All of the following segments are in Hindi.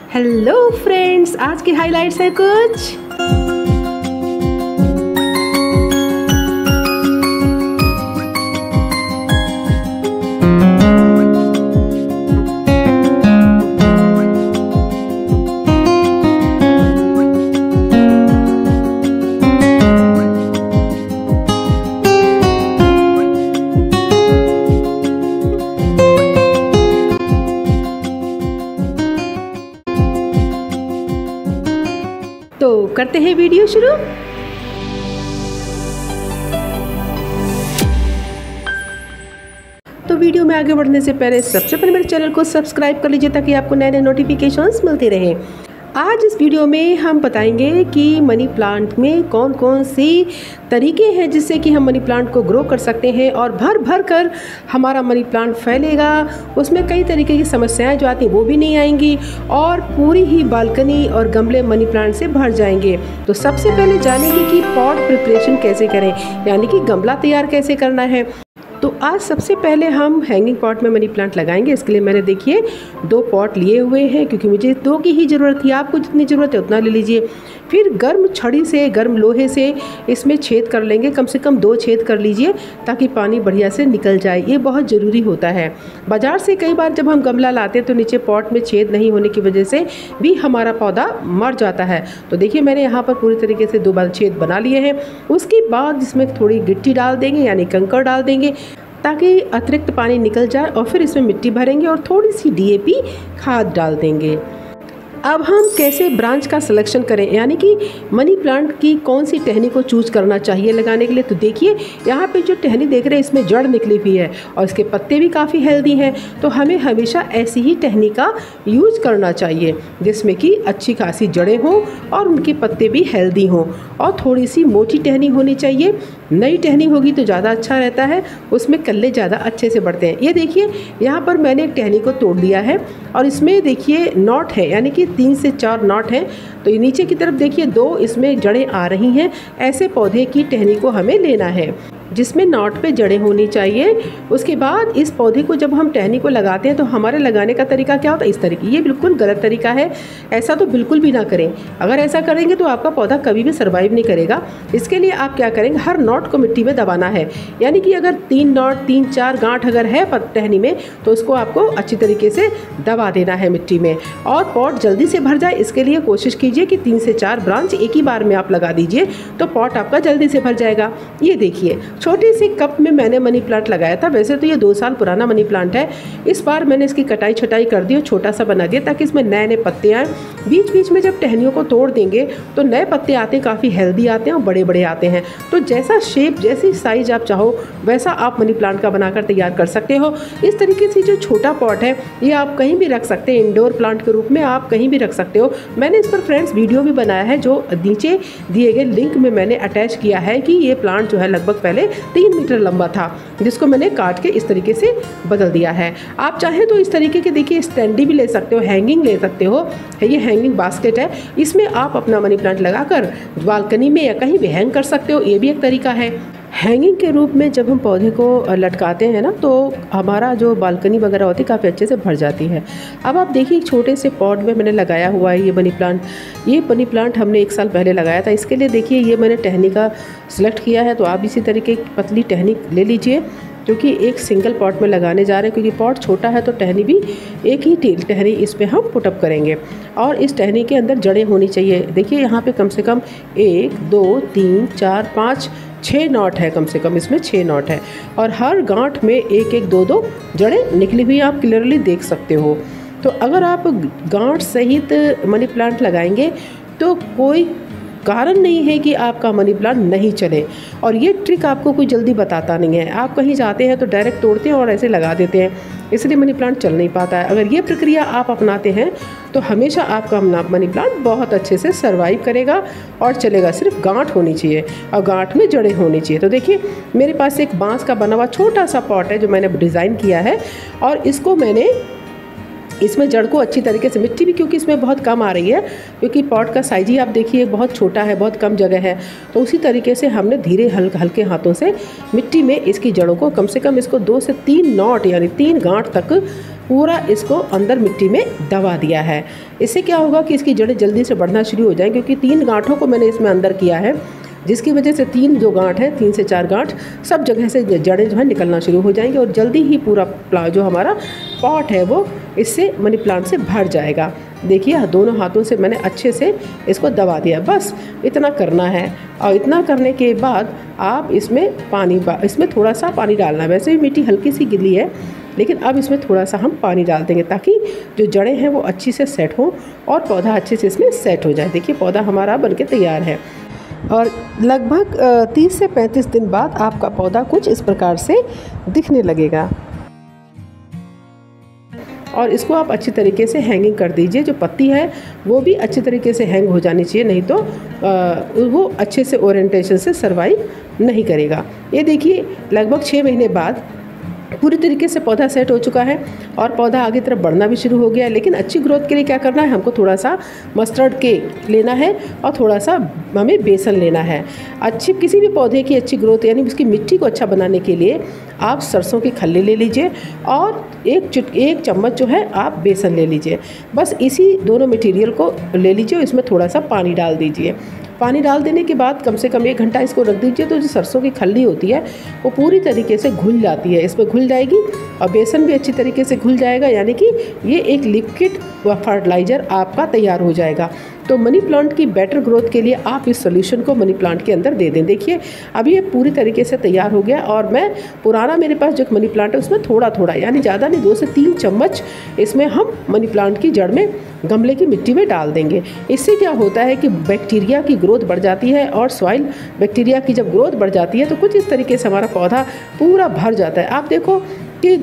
हेलो फ्रेंड्स, आज की हाइलाइट्स है कुछ। तो करते हैं वीडियो शुरू। तो वीडियो में आगे बढ़ने से पहले सबसे पहले मेरे चैनल को सब्सक्राइब कर लीजिए ताकि आपको नए नए नोटिफिकेशंस मिलते रहें। आज इस वीडियो में हम बताएंगे कि मनी प्लांट में कौन कौन सी तरीके हैं जिससे कि हम मनी प्लांट को ग्रो कर सकते हैं और भर भर कर हमारा मनी प्लांट फैलेगा। उसमें कई तरीके की समस्याएं जो आती हैं वो भी नहीं आएंगी और पूरी ही बालकनी और गमले मनी प्लांट से भर जाएंगे। तो सबसे पहले जानेंगे कि पॉट प्रिपरेशन कैसे करें, यानी कि गमला तैयार कैसे करना है। तो आज सबसे पहले हम हैंगिंग पॉट में मनी प्लांट लगाएंगे। इसके लिए मैंने देखिए 2 पॉट लिए हुए हैं क्योंकि मुझे 2 की ही ज़रूरत थी। आपको जितनी ज़रूरत है उतना ले लीजिए। फिर गर्म छड़ी से, गर्म लोहे से इसमें छेद कर लेंगे। कम से कम 2 छेद कर लीजिए ताकि पानी बढ़िया से निकल जाए। ये बहुत ज़रूरी होता है। बाज़ार से कई बार जब हम गमला लाते हैं तो नीचे पॉट में छेद नहीं होने की वजह से भी हमारा पौधा मर जाता है। तो देखिए मैंने यहाँ पर पूरी तरीके से 2 बार छेद बना लिए हैं। उसके बाद इसमें थोड़ी गिट्टी डाल देंगे, यानी कंकड़ डाल देंगे ताकि अतिरिक्त पानी निकल जाए और फिर इसमें मिट्टी भरेंगे और थोड़ी सी DAP खाद डाल देंगे। अब हम कैसे ब्रांच का सिलेक्शन करें, यानी कि मनी प्लांट की कौन सी टहनी को चूज करना चाहिए लगाने के लिए। तो देखिए यहाँ पे जो टहनी देख रहे हैं इसमें जड़ निकली हुई है और इसके पत्ते भी काफ़ी हेल्दी हैं। तो हमें हमेशा ऐसी ही टहनी का यूज करना चाहिए जिसमें कि अच्छी खासी जड़ें हों और उनके पत्ते भी हेल्दी हों और थोड़ी सी मोटी टहनी होनी चाहिए। नई टहनी होगी तो ज़्यादा अच्छा रहता है, उसमें कल्ले ज़्यादा अच्छे से बढ़ते हैं। ये देखिए यहाँ पर मैंने एक टहनी को तोड़ दिया है और इसमें देखिए नॉट है, यानी कि 3 से 4 नॉट हैं। तो ये नीचे की तरफ देखिए 2 इसमें जड़ें आ रही हैं। ऐसे पौधे की टहनी को हमें लेना है जिसमें नॉट पे जड़ें होनी चाहिए। उसके बाद इस पौधे को जब हम टहनी को लगाते हैं तो हमारे लगाने का तरीका क्या होता है, इस तरीके। ये बिल्कुल गलत तरीका है, ऐसा तो बिल्कुल भी ना करें। अगर ऐसा करेंगे तो आपका पौधा कभी भी सर्वाइव नहीं करेगा। इसके लिए आप क्या करेंगे, हर नॉट को मिट्टी में दबाना है। यानी कि अगर 3 नॉट, 3-4 गांठ अगर है टहनी में तो उसको आपको अच्छी तरीके से दबा देना है मिट्टी में और पॉट जल्दी से भर जाए। इसके लिए कोशिश कीजिए कि 3 से 4 ब्रांच एक ही बार में आप लगा दीजिए तो पॉट आपका जल्दी से भर जाएगा। ये देखिए छोटे से कप में मैंने मनी प्लांट लगाया था। वैसे तो ये 2 साल पुराना मनी प्लांट है। इस बार मैंने इसकी कटाई छटाई कर दी और छोटा सा बना दिया ताकि इसमें नए नए पत्ते आए। बीच बीच में जब टहनियों को तोड़ देंगे तो नए पत्ते आते हैं, काफ़ी हेल्दी आते हैं और बड़े बड़े आते हैं। तो जैसा शेप, जैसी साइज आप चाहो वैसा आप मनी प्लांट का बनाकर तैयार कर सकते हो। इस तरीके से जो छोटा पॉट है ये आप कहीं भी रख सकते हैं, इंडोर प्लांट के रूप में आप कहीं भी रख सकते हो। मैंने इस पर फ्रेंड्स वीडियो भी बनाया है जो नीचे दिए गए लिंक में मैंने अटैच किया है कि ये प्लांट जो है लगभग पहले 3 मीटर लंबा था जिसको मैंने काट के इस तरीके से बदल दिया है। आप चाहें तो इस तरीके के देखिए स्टैंडी भी ले सकते हो, हैंगिंग ले सकते हो। ये हैंगिंग बास्केट है, इसमें आप अपना मनी प्लांट लगाकर बालकनी में या कहीं भी हैंग कर सकते हो। ये भी एक तरीका है। हैंगिंग के रूप में जब हम पौधे को लटकाते हैं ना तो हमारा जो बालकनी वगैरह होती है काफ़ी अच्छे से भर जाती है। अब आप देखिए एक छोटे से पॉट में मैंने लगाया हुआ है ये मनी प्लांट। ये मनी प्लांट हमने 1 साल पहले लगाया था। इसके लिए देखिए ये मैंने टहनी का सिलेक्ट किया है। तो आप इसी तरीके की पतली टहनी ले लीजिए क्योंकि एक सिंगल पॉट में लगाने जा रहे हैं। क्योंकि पॉट छोटा है तो टहनी भी एक ही टहनी इस पर हम पुटअप करेंगे और इस टहनी के अंदर जड़ें होनी चाहिए। देखिए यहाँ पे कम से कम 1 2 3 4 5 6 नॉट है, कम से कम इसमें 6 नॉट है और हर गांठ में 1-1 2-2 जड़ें निकली हुई आप क्लियरली देख सकते हो। तो अगर आप गांठ सहित मनी प्लांट लगाएंगे तो कोई कारण नहीं है कि आपका मनी प्लांट नहीं चले। और ये ट्रिक आपको कोई जल्दी बताता नहीं है। आप कहीं जाते हैं तो डायरेक्ट तोड़ते हैं और ऐसे लगा देते हैं, इसलिए मनी प्लांट चल नहीं पाता है। अगर ये प्रक्रिया आप अपनाते हैं तो हमेशा आपका मनी प्लांट बहुत अच्छे से सर्वाइव करेगा और चलेगा। सिर्फ गांठ होनी चाहिए और गांठ में जड़ें होनी चाहिए। तो देखिए मेरे पास एक बांस का बना हुआ छोटा सा पॉट है जो मैंने डिज़ाइन किया है और इसको मैंने इसमें जड़ को अच्छी तरीके से, मिट्टी भी क्योंकि इसमें बहुत कम आ रही है क्योंकि पॉट का साइज ही आप देखिए बहुत छोटा है, बहुत कम जगह है। तो उसी तरीके से हमने धीरे हल्के हाथों से मिट्टी में इसकी जड़ों को कम से कम इसको 2 से 3 नॉट यानी 3 गांठ तक पूरा इसको अंदर मिट्टी में दबा दिया है। इससे क्या होगा कि इसकी जड़ें जल्दी से बढ़ना शुरू हो जाएंगी, क्योंकि 3 गांठों को मैंने इसमें अंदर किया है, जिसकी वजह से 3 जो गांठ है, 3 से 4 गांठ सब जगह से जड़ें जो है निकलना शुरू हो जाएंगी और जल्दी ही पूरा जो हमारा पॉट है वो इससे मनी प्लांट से भर जाएगा। देखिए दोनों हाथों से मैंने अच्छे से इसको दबा दिया, बस इतना करना है। और इतना करने के बाद आप इसमें थोड़ा सा पानी डालना है। वैसे भी मिट्टी हल्की सी गिली है, लेकिन अब इसमें थोड़ा सा हम पानी डाल देंगे ताकि जो जड़ें हैं वो अच्छी से सेट हो और पौधा अच्छे से इसमें सेट हो जाए। देखिए पौधा हमारा बनके तैयार है और लगभग 30 से 35 दिन बाद आपका पौधा कुछ इस प्रकार से दिखने लगेगा। और इसको आप अच्छी तरीके से हैंगिंग कर दीजिए। जो पत्ती है वो भी अच्छी तरीके से हैंग हो जानी चाहिए, नहीं तो वो अच्छे से ओरिएंटेशन से सर्वाइव नहीं करेगा। ये देखिए लगभग 6 महीने बाद पूरी तरीके से पौधा सेट हो चुका है और पौधा आगे तरफ बढ़ना भी शुरू हो गया है। लेकिन अच्छी ग्रोथ के लिए क्या करना है, हमको थोड़ा सा मस्टर्ड केक लेना है और थोड़ा सा हमें बेसन लेना है। किसी भी पौधे की अच्छी ग्रोथ यानी उसकी मिट्टी को अच्छा बनाने के लिए आप सरसों की खल्ली ले लीजिए और एक चम्मच जो है आप बेसन ले लीजिए। बस इसी दोनों मटेरियल को ले लीजिए और इसमें थोड़ा सा पानी डाल दीजिए। पानी डाल देने के बाद कम से कम 1 घंटा इसको रख दीजिए, तो जो सरसों की खल्ली होती है वो पूरी तरीके से घुल जाती है, इसमें घुल जाएगी और बेसन भी अच्छी तरीके से घुल जाएगा, यानी कि ये एक लिक्विड फर्टिलाइज़र आपका तैयार हो जाएगा। तो मनी प्लांट की बेटर ग्रोथ के लिए आप इस सॉल्यूशन को मनी प्लांट के अंदर दे दें। देखिए अभी ये पूरी तरीके से तैयार हो गया और मैं पुराना मेरे पास जो मनी प्लांट है उसमें थोड़ा थोड़ा यानी ज़्यादा नहीं 2 से 3 चम्मच इसमें हम मनी प्लांट की जड़ में गमले की मिट्टी में डाल देंगे। इससे क्या होता है कि बैक्टीरिया की ग्रोथ बढ़ जाती है और सॉइल बैक्टीरिया की जब ग्रोथ बढ़ जाती है तो कुछ इस तरीके से हमारा पौधा पूरा भर जाता है। आप देखो कि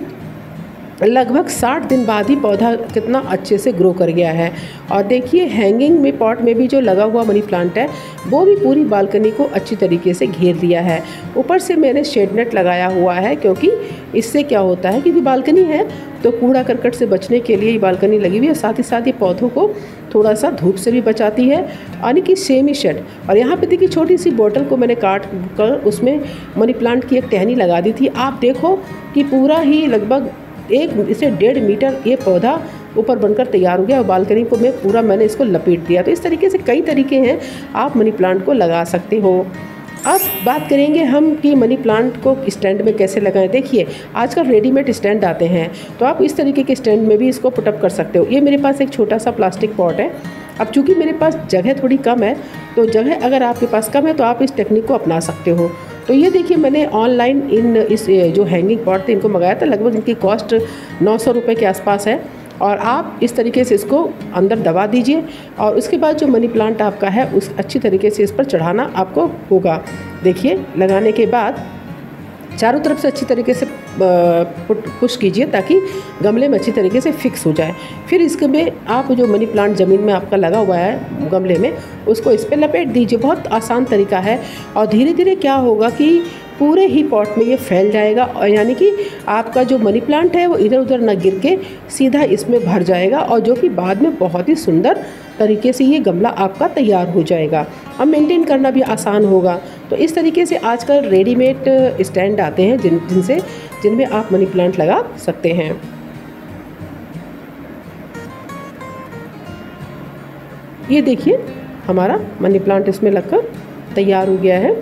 लगभग 60 दिन बाद ही पौधा कितना अच्छे से ग्रो कर गया है। और देखिए हैंगिंग में पॉट में भी जो लगा हुआ मनी प्लांट है वो भी पूरी बालकनी को अच्छी तरीके से घेर लिया है। ऊपर से मैंने शेड नेट लगाया हुआ है, क्योंकि इससे क्या होता है, क्योंकि बालकनी है तो कूड़ा करकट से बचने के लिए ये बालकनी लगी हुई है। साथ ही साथ ये पौधों को थोड़ा सा धूप से भी बचाती है, यानी कि सेमी शेड। और यहाँ पे देखिए छोटी सी बोतल को मैंने काट कर उसमें मनी प्लांट की एक टहनी लगा दी थी। आप देखो कि पूरा ही लगभग 1 से 1.5 मीटर ये पौधा ऊपर बनकर तैयार हो गया और बालकनी को मैंने इसको लपेट दिया। तो इस तरीके से कई तरीके हैं आप मनी प्लांट को लगा सकते हो। अब बात करेंगे हम कि मनी प्लांट को स्टैंड में कैसे लगाएं। देखिए आजकल रेडीमेड स्टैंड आते हैं, तो आप इस तरीके के स्टैंड में भी इसको पुटअप कर सकते हो। ये मेरे पास एक छोटा सा प्लास्टिक पॉट है। अब चूँकि मेरे पास जगह थोड़ी कम है, तो जगह अगर आपके पास कम है तो आप इस टेक्निक को अपना सकते हो। तो ये देखिए मैंने ऑनलाइन इस जो हैंगिंग पॉट थे इनको मंगाया था। लगभग इनकी कॉस्ट 900 रुपये के आसपास है। और आप इस तरीके से इसको अंदर दबा दीजिए और उसके बाद जो मनी प्लांट आपका है उस अच्छी तरीके से इस पर चढ़ाना आपको होगा। देखिए लगाने के बाद चारों तरफ से अच्छी तरीके से पुश कीजिए ताकि गमले में अच्छी तरीके से फिक्स हो जाए। फिर इसके में आप जो मनी प्लांट ज़मीन में आपका लगा हुआ है गमले में उसको इस पर लपेट दीजिए। बहुत आसान तरीका है और धीरे धीरे क्या होगा कि पूरे ही पॉट में ये फैल जाएगा और यानी कि आपका जो मनी प्लांट है वो इधर उधर ना गिर के सीधा इसमें भर जाएगा और जो कि बाद में बहुत ही सुंदर तरीके से ये गमला आपका तैयार हो जाएगा। अब मेंटेन करना भी आसान होगा। तो इस तरीके से आजकल रेडीमेड स्टैंड आते हैं जिनमें आप मनी प्लांट लगा सकते हैं। ये देखिए हमारा मनी प्लांट इसमें लगकर तैयार हो गया है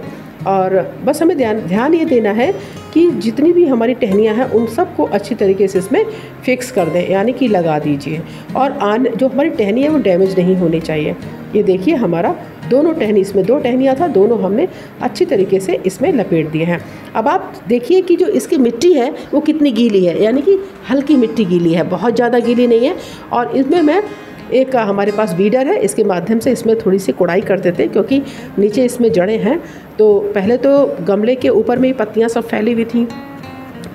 और बस हमें ध्यान ये देना है कि जितनी भी हमारी टहनियाँ हैं उन सबको अच्छी तरीके से इसमें फिक्स कर दें, यानी कि लगा दीजिए। और जो हमारी टहनी है वो डैमेज नहीं होनी चाहिए। ये देखिए हमारा दोनों टहनी, इसमें 2 टहनियाँ था, दोनों हमने अच्छी तरीके से इसमें लपेट दिए हैं। अब आप देखिए कि जो इसकी मिट्टी है वो कितनी गीली है, यानी कि हल्की मिट्टी गीली है, बहुत ज़्यादा गीली नहीं है। और इसमें मैं एक हमारे पास वीडर है, इसके माध्यम से इसमें थोड़ी सी कोड़ाई कर देते हैं, क्योंकि नीचे इसमें जड़ें हैं। तो पहले तो गमले के ऊपर में ही पत्तियां सब फैली हुई थी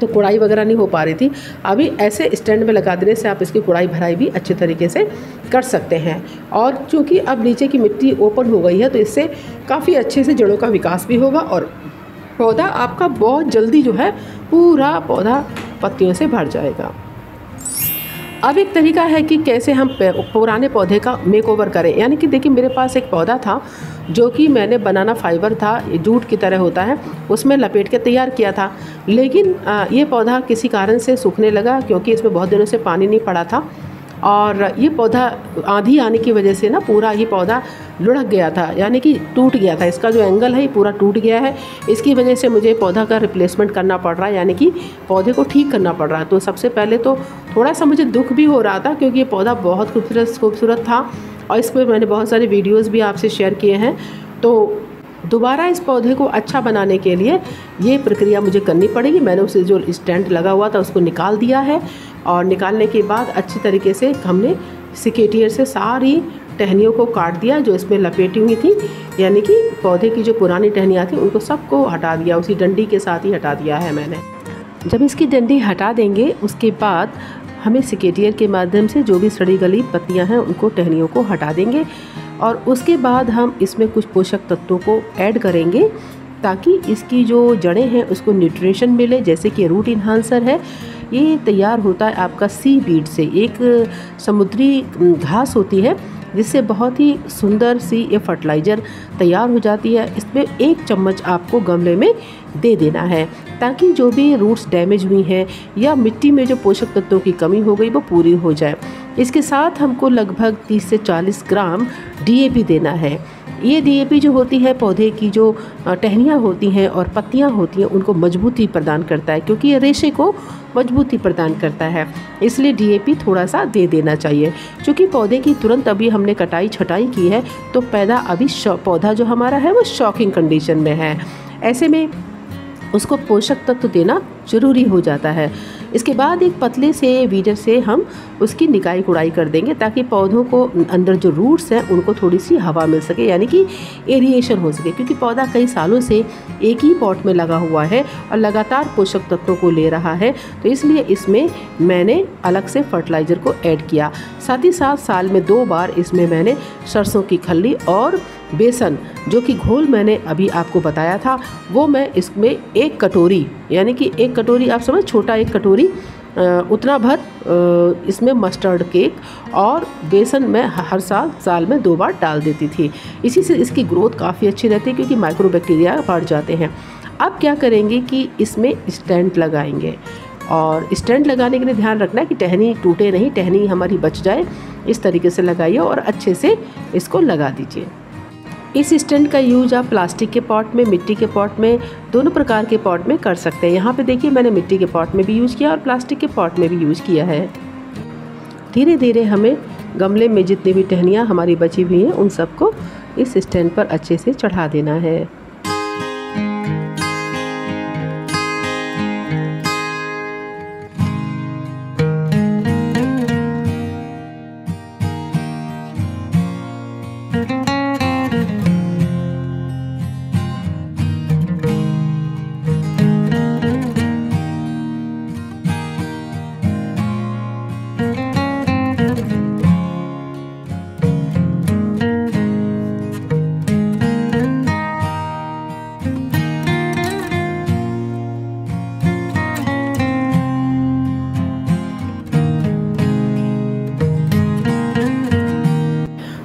तो कोड़ाई वगैरह नहीं हो पा रही थी। अभी ऐसे स्टैंड में लगा देने से आप इसकी कोड़ाई भराई भी अच्छे तरीके से कर सकते हैं। और चूँकि अब नीचे की मिट्टी ओपन हो गई है तो इससे काफ़ी अच्छे से जड़ों का विकास भी होगा और पौधा आपका बहुत जल्दी जो है पूरा पौधा पत्तियों से भर जाएगा। अब एक तरीका है कि कैसे हम पुराने पौधे का मेकओवर करें। यानी कि देखिए, मेरे पास एक पौधा था जो कि मैंने बनाना फाइबर था, जूट की तरह होता है, उसमें लपेट के तैयार किया था। लेकिन ये पौधा किसी कारण से सूखने लगा, क्योंकि इसमें बहुत दिनों से पानी नहीं पड़ा था, और ये पौधा आंधी आने की वजह से ना पूरा ये पौधा लुढ़क गया था, यानी कि टूट गया था। इसका जो एंगल है ये पूरा टूट गया है। इसकी वजह से मुझे पौधा का रिप्लेसमेंट करना पड़ रहा है, यानी कि पौधे को ठीक करना पड़ रहा है। तो सबसे पहले तो थोड़ा सा मुझे दुख भी हो रहा था, क्योंकि ये पौधा बहुत खूबसूरत था और इस पर मैंने बहुत सारे वीडियोज़ भी आपसे शेयर किए हैं। तो दोबारा इस पौधे को अच्छा बनाने के लिए ये प्रक्रिया मुझे करनी पड़ेगी। मैंने उसे जो स्टैंड लगा हुआ था उसको निकाल दिया है, और निकालने के बाद अच्छी तरीके से हमने सिकेटियर से सारी टहनियों को काट दिया जो इसमें लपेटी हुई थी, यानी कि पौधे की जो पुरानी टहनियाँ थी उनको सबको हटा दिया, उसी डंडी के साथ ही हटा दिया है मैंने। जब इसकी डंडी हटा देंगे उसके बाद हमें सिकेटियर के माध्यम से जो भी सड़ी गली पत्तियाँ हैं उनको, टहनियों को हटा देंगे, और उसके बाद हम इसमें कुछ पोषक तत्वों को ऐड करेंगे ताकि इसकी जो जड़ें हैं उसको न्यूट्रिशन मिले। जैसे कि रूट इन्हांसर है, ये तैयार होता है आपका सी बीड से, एक समुद्री घास होती है जिससे बहुत ही सुंदर सी ये फर्टिलाइज़र तैयार हो जाती है। इसमें 1 चम्मच आपको गमले में दे देना है ताकि जो भी रूट्स डैमेज हुई हैं या मिट्टी में जो पोषक तत्वों की कमी हो गई वो पूरी हो जाए। इसके साथ हमको लगभग 30 से 40 ग्राम DAP देना है। ये DAP जो होती है पौधे की जो टहनियाँ होती हैं और पत्तियाँ होती हैं उनको मजबूती प्रदान करता है, क्योंकि ये रेशे को मजबूती प्रदान करता है, इसलिए DAP थोड़ा सा दे देना चाहिए। क्योंकि पौधे की तुरंत अभी हमने कटाई छटाई की है तो पौधा जो हमारा है वो शॉकिंग कंडीशन में है। ऐसे में उसको पोषक तत्व देना ज़रूरी हो जाता है। इसके बाद एक पतले से वीडर से हम उसकी निकाई कुड़ाई कर देंगे ताकि पौधों को अंदर जो रूट्स हैं उनको थोड़ी सी हवा मिल सके, यानी कि एरिएशन हो सके, क्योंकि पौधा कई सालों से एक ही पॉट में लगा हुआ है और लगातार पोषक तत्वों को ले रहा है। तो इसलिए इसमें मैंने अलग से फर्टिलाइज़र को ऐड किया। साथ ही साथ साल में 2 बार इसमें मैंने सरसों की खल्ली और बेसन, जो कि घोल मैंने अभी आपको बताया था, वो मैं इसमें 1 कटोरी, यानी कि 1 कटोरी आप समझ, छोटा 1 कटोरी उतना भर इसमें मस्टर्ड केक और बेसन मैं हर साल में 2 बार डाल देती थी। इसी से इसकी ग्रोथ काफ़ी अच्छी रहती है, क्योंकि माइक्रोबैक्टीरिया बढ़ जाते हैं। अब क्या करेंगे कि इसमें स्टैंड लगाएंगे, और स्टैंड लगाने के लिए ध्यान रखना है कि टहनी टूटे नहीं, टहनी हमारी बच जाए। इस तरीके से लगाइए और अच्छे से इसको लगा दीजिए। इस स्टैंड का यूज आप प्लास्टिक के पॉट में, मिट्टी के पॉट में, दोनों प्रकार के पॉट में कर सकते हैं। यहाँ पे देखिए मैंने मिट्टी के पॉट में भी यूज़ किया और प्लास्टिक के पॉट में भी यूज़ किया है। धीरे धीरे हमें गमले में जितनी भी टहनियाँ हमारी बची हुई हैं उन सबको इस स्टैंड पर अच्छे से चढ़ा देना है।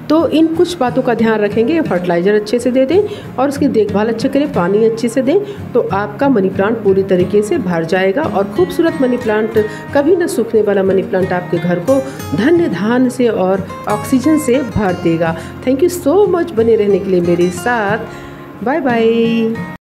तो इन कुछ बातों का ध्यान रखेंगे, फर्टिलाइज़र अच्छे से दे दें और उसकी देखभाल अच्छे करें, पानी अच्छे से दें, तो आपका मनी प्लांट पूरी तरीके से भर जाएगा और खूबसूरत मनी प्लांट, कभी न सूखने वाला मनी प्लांट आपके घर को धन्य धान से और ऑक्सीजन से भर देगा। थैंक यू सो मच बने रहने के लिए मेरे साथ। Bye bye.